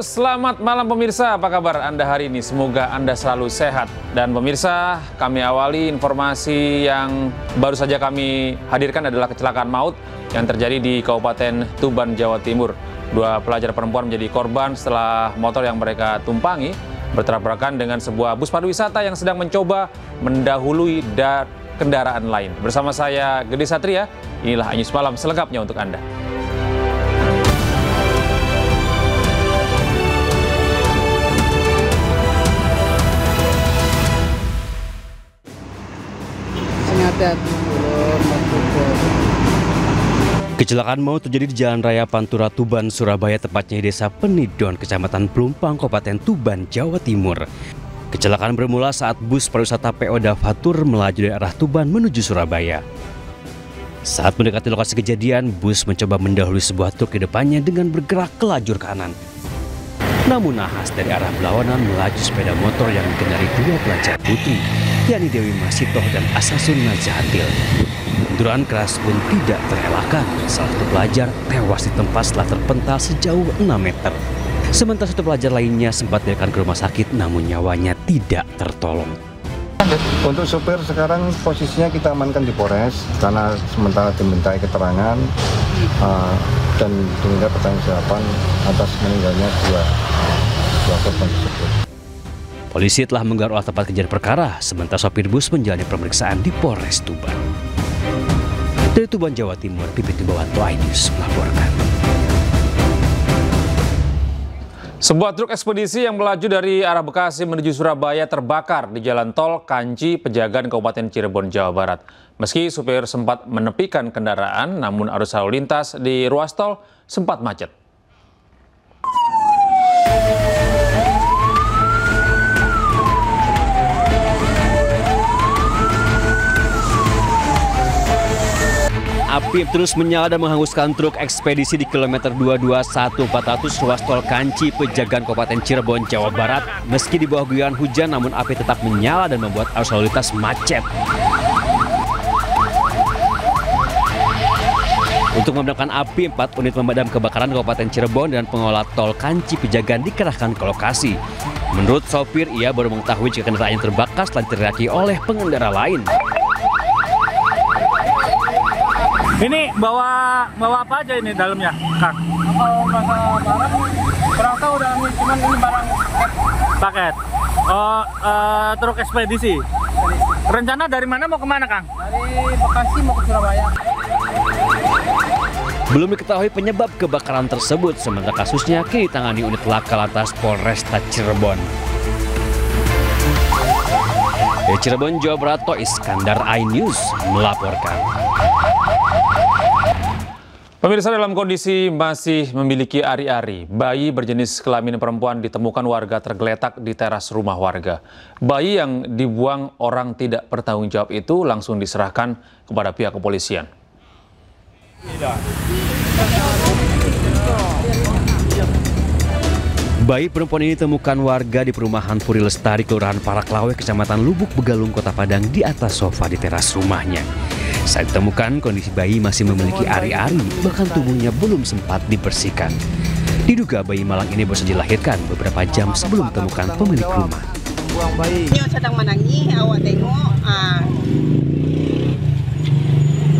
Halo, selamat malam pemirsa. Apa kabar Anda hari ini? Semoga Anda selalu sehat. Dan pemirsa, kami awali informasi yang baru saja kami hadirkan adalah kecelakaan maut yang terjadi di Kabupaten Tuban, Jawa Timur. Dua pelajar perempuan menjadi korban setelah motor yang mereka tumpangi bertabrakan dengan sebuah bus pariwisata yang sedang mencoba mendahului kendaraan lain. Bersama saya, Gede Satria, inilah Anyus Malam selengkapnya untuk Anda. Kecelakaan maut terjadi di Jalan Raya Pantura Tuban, Surabaya, tepatnya di Desa Penidon, Kecamatan Pelumpang, Kabupaten Tuban, Jawa Timur. Kecelakaan bermula saat bus pariwisata PO Davatur melaju dari arah Tuban menuju Surabaya. Saat mendekati lokasi kejadian, bus mencoba mendahului sebuah truk di depannya dengan bergerak ke lajur kanan. Namun nahas dari arah berlawanan melaju sepeda motor yang dikendarai dua pelajar putri, yakni Dewi Masitoh dan Asasun Nazahatil. Benturan keras pun tidak terelakkan. Salah satu pelajar tewas di tempat setelah terpental sejauh 6 meter. Sementara satu pelajar lainnya sempat dilarikan ke rumah sakit, namun nyawanya tidak tertolong. Untuk sopir sekarang posisinya kita amankan di Polres karena sementara dimintai keterangan dan diminta pertanggungjawaban atas meninggalnya dua korban tersebut. Polisi telah menggelar olah tempat kejadian perkara, sementara sopir bus menjalani pemeriksaan di Polres Tuban. Dari Tuban, Jawa Timur, Pipit Tibawanto, iNews melaporkan. Sebuah truk ekspedisi yang melaju dari arah Bekasi menuju Surabaya terbakar di Jalan Tol Kanci, Pejagan, Kabupaten Cirebon, Jawa Barat. Meski supir sempat menepikan kendaraan, namun arus lalu lintas di ruas tol sempat macet. Api terus menyala dan menghanguskan truk ekspedisi di kilometer 221/400 ruas tol Kanci, Pejagan, Kabupaten Cirebon, Jawa Barat. Meski di bawah guyuran hujan, namun api tetap menyala dan membuat arus lalu lintas macet. Untuk memadamkan api, 4 unit pemadam kebakaran Kabupaten Cirebon dan pengelola tol Kanci, Pejagan dikerahkan ke lokasi. Menurut sopir, ia baru mengetahui jika kendaraannya terbakar setelah diteriaki oleh pengendara lain. Ini bawa apa aja ini dalamnya, Kang? Kalau masalah barang, kurang tahu udah cuman ini barang paket. Oh, truk ekspedisi. Rencana dari mana mau kemana, Kang? Dari Bekasi mau ke Surabaya. Belum diketahui penyebab kebakaran tersebut, sementara kasusnya kini ditangani unit laka lantas Polresta Cirebon. Dari Cirebon, Jawa Barat, Iskandar, iNews melaporkan. Pemirsa, dalam kondisi masih memiliki ari-ari, bayi berjenis kelamin perempuan ditemukan warga tergeletak di teras rumah warga. Bayi yang dibuang orang tidak bertanggung jawab itu langsung diserahkan kepada pihak kepolisian. Bayi perempuan ini ditemukan warga di perumahan Puri Lestari, Kelurahan Paraklawe, Kecamatan Lubuk Begalung, Kota Padang, di atas sofa di teras rumahnya. Saat ditemukan, kondisi bayi masih memiliki ari-ari, bahkan tubuhnya belum sempat dibersihkan. Diduga bayi malang ini baru saja dilahirkan beberapa jam sebelum ditemukan pemilik rumah. Buang bayi. Nyo sedang menangis, awak tengok.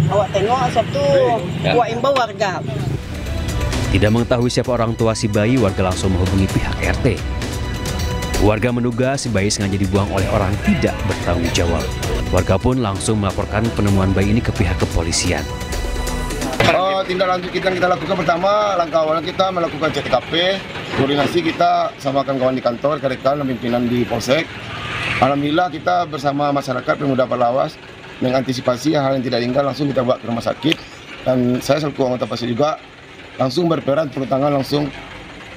Awak tengok Sabtu, awak imbau warga. Tidak mengetahui siapa orang tua si bayi, warga langsung menghubungi pihak RT. Warga menduga si bayi sengaja dibuang oleh orang tidak bertanggung jawab. Warga pun langsung melaporkan penemuan bayi ini ke pihak kepolisian. Tindak lanjut kita lakukan pertama, langkah awal kita melakukan cek TKP, koordinasi kita sama kawan-kawan di kantor, rekan pimpinan di Polsek. Alhamdulillah kita bersama masyarakat pemuda Palawas mengantisipasi hal yang tidak diinginkan, langsung kita bawa ke rumah sakit. Dan saya selaku anggota Polsek juga langsung berperan turun tangan, langsung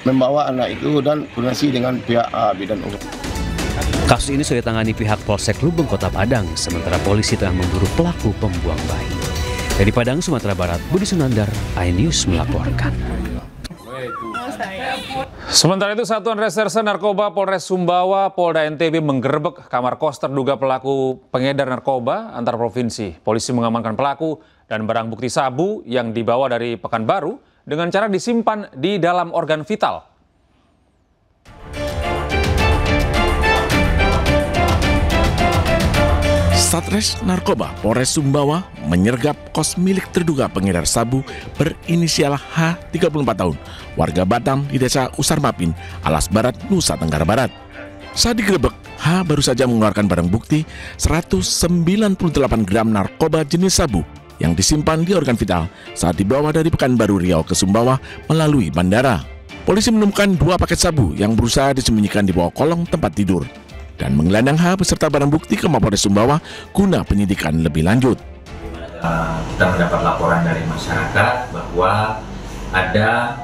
membawa anak itu dan koordinasi dengan pihak bidan umum. Kasus ini sudah ditangani pihak Polsek Lubeng, Kota Padang, sementara polisi tengah memburu pelaku pembuang bayi. Dari Padang, Sumatera Barat, Budi Sunandar, iNews melaporkan. Sementara itu, Satuan Reserse Narkoba Polres Sumbawa, Polda NTB menggerebek kamar kos terduga pelaku pengedar narkoba antar provinsi. Polisi mengamankan pelaku dan barang bukti sabu yang dibawa dari Pekanbaru dengan cara disimpan di dalam organ vital. Satres Narkoba Polres Sumbawa menyergap kos milik terduga pengedar sabu berinisial H, 34 tahun, warga Batam di Desa Usarmapin, Alas Barat, Nusa Tenggara Barat. Saat digerebek, H baru saja mengeluarkan barang bukti 198 gram narkoba jenis sabu yang disimpan di organ vital saat dibawa dari Pekanbaru Riau ke Sumbawa melalui bandara. Polisi menemukan 2 paket sabu yang berusaha disembunyikan di bawah kolong tempat tidur dan menggelandang H beserta barang bukti ke Mapolres Sumbawa guna penyidikan lebih lanjut. Kita mendapat laporan dari masyarakat bahwa ada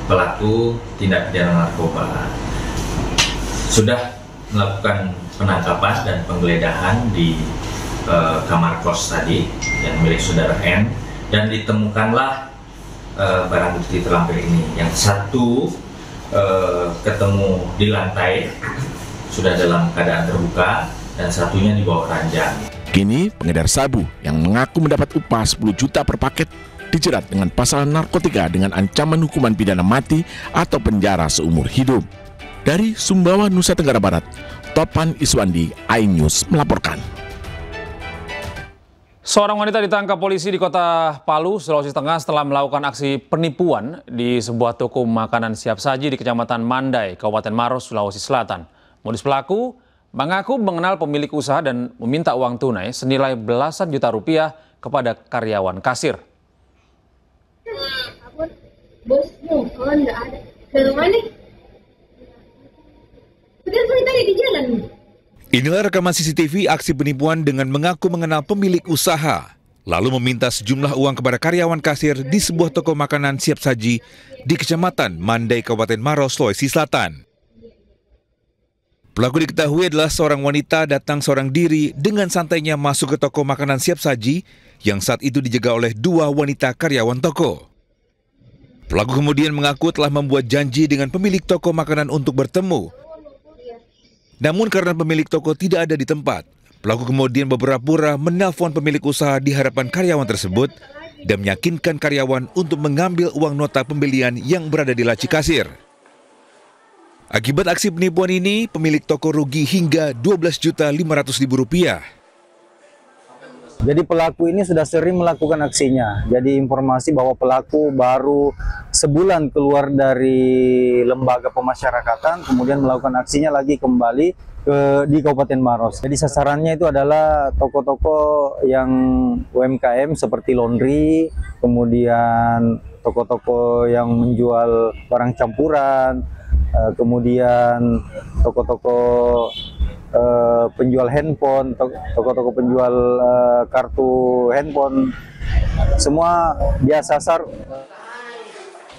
pelaku tindak pidana narkoba sudah melakukan penangkapan dan penggeledahan di kamar kos tadi yang milik saudara N, dan ditemukanlah barang bukti terlampir ini. Yang satu ketemu di lantai sudah dalam keadaan terbuka dan satunya di bawah ranjang. Kini pengedar sabu yang mengaku mendapat upah 10 juta per paket dijerat dengan pasal narkotika dengan ancaman hukuman pidana mati atau penjara seumur hidup. Dari Sumbawa, Nusa Tenggara Barat, Topan Iswandi, iNews melaporkan. Seorang wanita ditangkap polisi di kota Palu, Sulawesi Tengah setelah melakukan aksi penipuan di sebuah toko makanan siap saji di Kecamatan Mandai, Kabupaten Maros, Sulawesi Selatan. Modus pelaku mengaku mengenal pemilik usaha dan meminta uang tunai senilai belasan juta rupiah kepada karyawan kasir. Bosmu, oh enggak ada. Ke rumah nih? Udah tadi di jalan. Inilah rekaman CCTV aksi penipuan dengan mengaku mengenal pemilik usaha, lalu meminta sejumlah uang kepada karyawan kasir di sebuah toko makanan siap saji di Kecamatan Mandai, Kabupaten Maros, Sulawesi Selatan. Pelaku diketahui adalah seorang wanita datang seorang diri dengan santainya masuk ke toko makanan siap saji yang saat itu dijaga oleh 2 wanita karyawan toko. Pelaku kemudian mengaku telah membuat janji dengan pemilik toko makanan untuk bertemu. Namun karena pemilik toko tidak ada di tempat, pelaku kemudian berpura-pura menelpon pemilik usaha di hadapan karyawan tersebut dan meyakinkan karyawan untuk mengambil uang nota pembelian yang berada di laci kasir. Akibat aksi penipuan ini, pemilik toko rugi hingga Rp12.500.000. Jadi pelaku ini sudah sering melakukan aksinya. Jadi informasi bahwa pelaku baru sebulan keluar dari lembaga pemasyarakatan, kemudian melakukan aksinya lagi kembali di Kabupaten Maros. Jadi sasarannya itu adalah toko-toko yang UMKM seperti laundry, kemudian toko-toko yang menjual barang campuran, kemudian toko-toko penjual handphone, toko-toko penjual kartu handphone, semua dia sasar.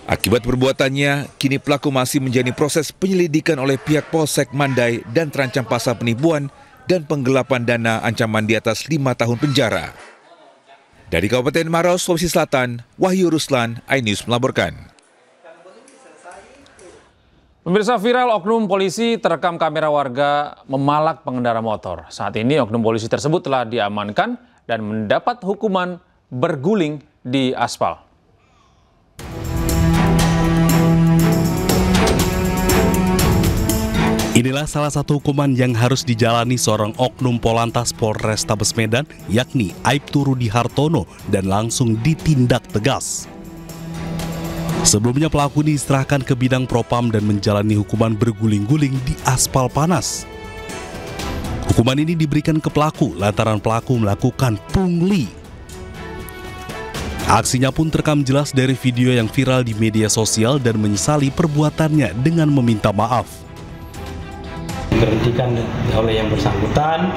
Akibat perbuatannya, kini pelaku masih menjalani proses penyelidikan oleh pihak Polsek Mandai dan terancam pasal penipuan dan penggelapan dana ancaman di atas 5 tahun penjara. Dari Kabupaten Maros, Sulawesi Selatan, Wahyu Ruslan, iNews melaporkan. Pemirsa, viral oknum polisi terekam kamera warga memalak pengendara motor. Saat ini oknum polisi tersebut telah diamankan dan mendapat hukuman berguling di aspal. Inilah salah satu hukuman yang harus dijalani seorang oknum Polantas Polrestabes Medan, yakni Aibtu Rudi Hartono, dan langsung ditindak tegas. Sebelumnya pelaku diserahkan ke bidang propam dan menjalani hukuman berguling-guling di aspal panas. Hukuman ini diberikan ke pelaku lantaran pelaku melakukan pungli. Aksinya pun terekam jelas dari video yang viral di media sosial dan menyesali perbuatannya dengan meminta maaf. Diberhentikan oleh yang bersangkutan,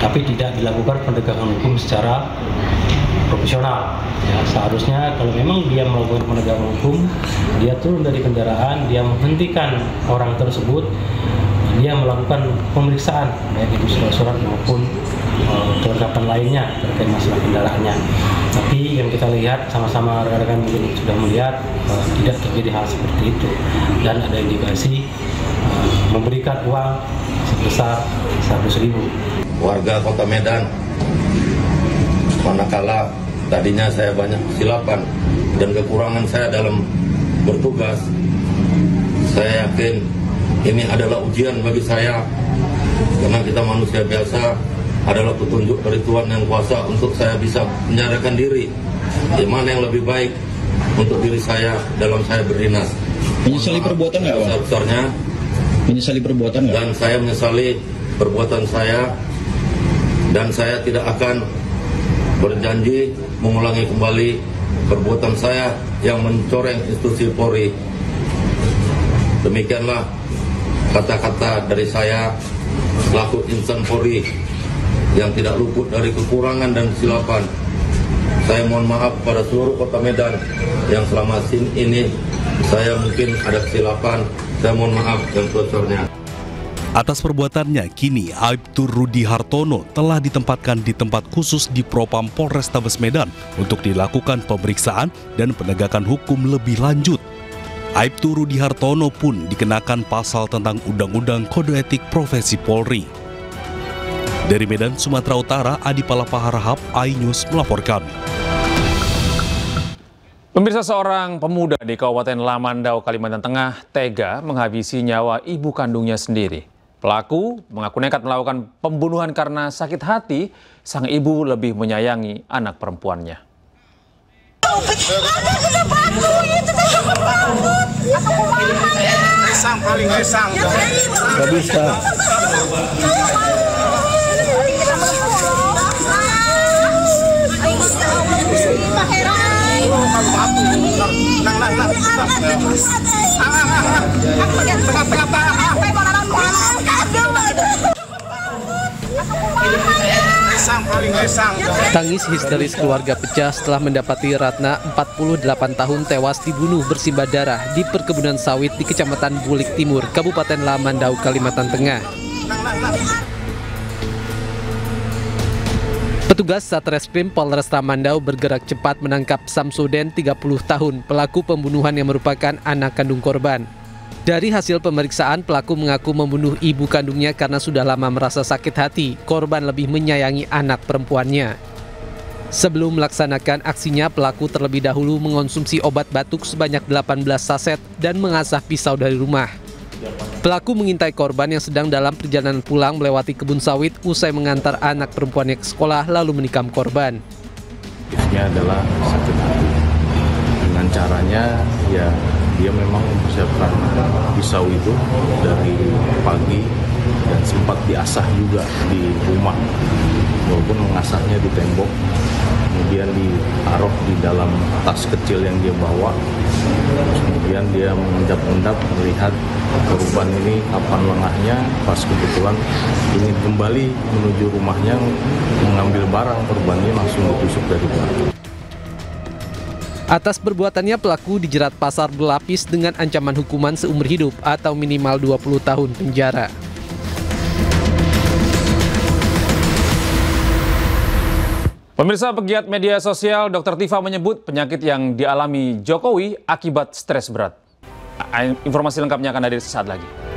tapi tidak dilakukan penegakan hukum secara profesional. Ya, seharusnya kalau memang dia melakukan penegakan hukum, dia turun dari kendaraan, dia menghentikan orang tersebut, dia melakukan pemeriksaan baik itu surat-surat maupun kelengkapan lainnya terkait masalah kendaraannya. Tapi yang kita lihat sama-sama rekan-rekan mungkin sudah melihat tidak terjadi hal seperti itu dan ada indikasi memberikan uang sebesar 100.000. Warga Kota Medan, manakala tadinya saya banyak kesilapan dan kekurangan saya dalam bertugas, saya yakin ini adalah ujian bagi saya Karena kita manusia biasa, adalah petunjuk dari Tuhan Yang Kuasa untuk saya bisa menyadarkan diri di mana yang lebih baik untuk diri saya dalam saya berdinas. Menyesali perbuatan nggak, Pak? Besar-besarnya. Menyesali perbuatan nggak? Dan saya menyesali perbuatan saya, dan saya tidak akan berjanji mengulangi kembali perbuatan saya yang mencoreng institusi Polri. Demikianlah kata-kata dari saya selaku insan Polri yang tidak luput dari kekurangan dan kesilapan. Saya mohon maaf pada seluruh Kota Medan yang selama ini saya mungkin ada kesilapan. Saya mohon maaf yang sebesarnya. Atas perbuatannya, kini Aibtu Rudi Hartono telah ditempatkan di tempat khusus di Propam Polrestabes Medan untuk dilakukan pemeriksaan dan penegakan hukum lebih lanjut. Aibtu Rudi Hartono pun dikenakan pasal tentang Undang-Undang Kode Etik Profesi Polri. Dari Medan, Sumatera Utara, Adi Palapaharahap, iNews melaporkan. Pemirsa, seorang pemuda di Kabupaten Lamandau, Kalimantan Tengah tega menghabisi nyawa ibu kandungnya sendiri. Pelaku mengaku nekat melakukan pembunuhan karena sakit hati sang ibu lebih menyayangi anak perempuannya. Gak bisa. Tangis histeris keluarga pecah setelah mendapati Ratna, 48 tahun, tewas dibunuh bersimbah darah di perkebunan sawit di Kecamatan Bulik Timur, Kabupaten Lamandau, Kalimantan Tengah. Petugas Satreskrim Polres Lamandau bergerak cepat menangkap Samsuden, 30 tahun, pelaku pembunuhan yang merupakan anak kandung korban. Dari hasil pemeriksaan, pelaku mengaku membunuh ibu kandungnya karena sudah lama merasa sakit hati. Korban lebih menyayangi anak perempuannya. Sebelum melaksanakan aksinya, pelaku terlebih dahulu mengonsumsi obat batuk sebanyak 18 saset dan mengasah pisau dari rumah. Pelaku mengintai korban yang sedang dalam perjalanan pulang melewati kebun sawit usai mengantar anak perempuannya ke sekolah lalu menikam korban. Motifnya adalah sakit hati. Dengan caranya ya dia memang mempersiapkan pisau itu dari pagi dan sempat diasah juga di rumah, walaupun mengasahnya di tembok, kemudian ditaruh di dalam tas kecil yang dia bawa. Kemudian dia mengendap-endap melihat korban ini kapan lengahnya, pas kebetulan ingin kembali menuju rumahnya mengambil barang, korbannya langsung ditusuk dari belakang. Atas perbuatannya, pelaku dijerat pasal berlapis dengan ancaman hukuman seumur hidup atau minimal 20 tahun penjara. Pemirsa, pegiat media sosial Dr. Tifa menyebut penyakit yang dialami Jokowi akibat stres berat. Informasi lengkapnya akan hadir sesaat lagi.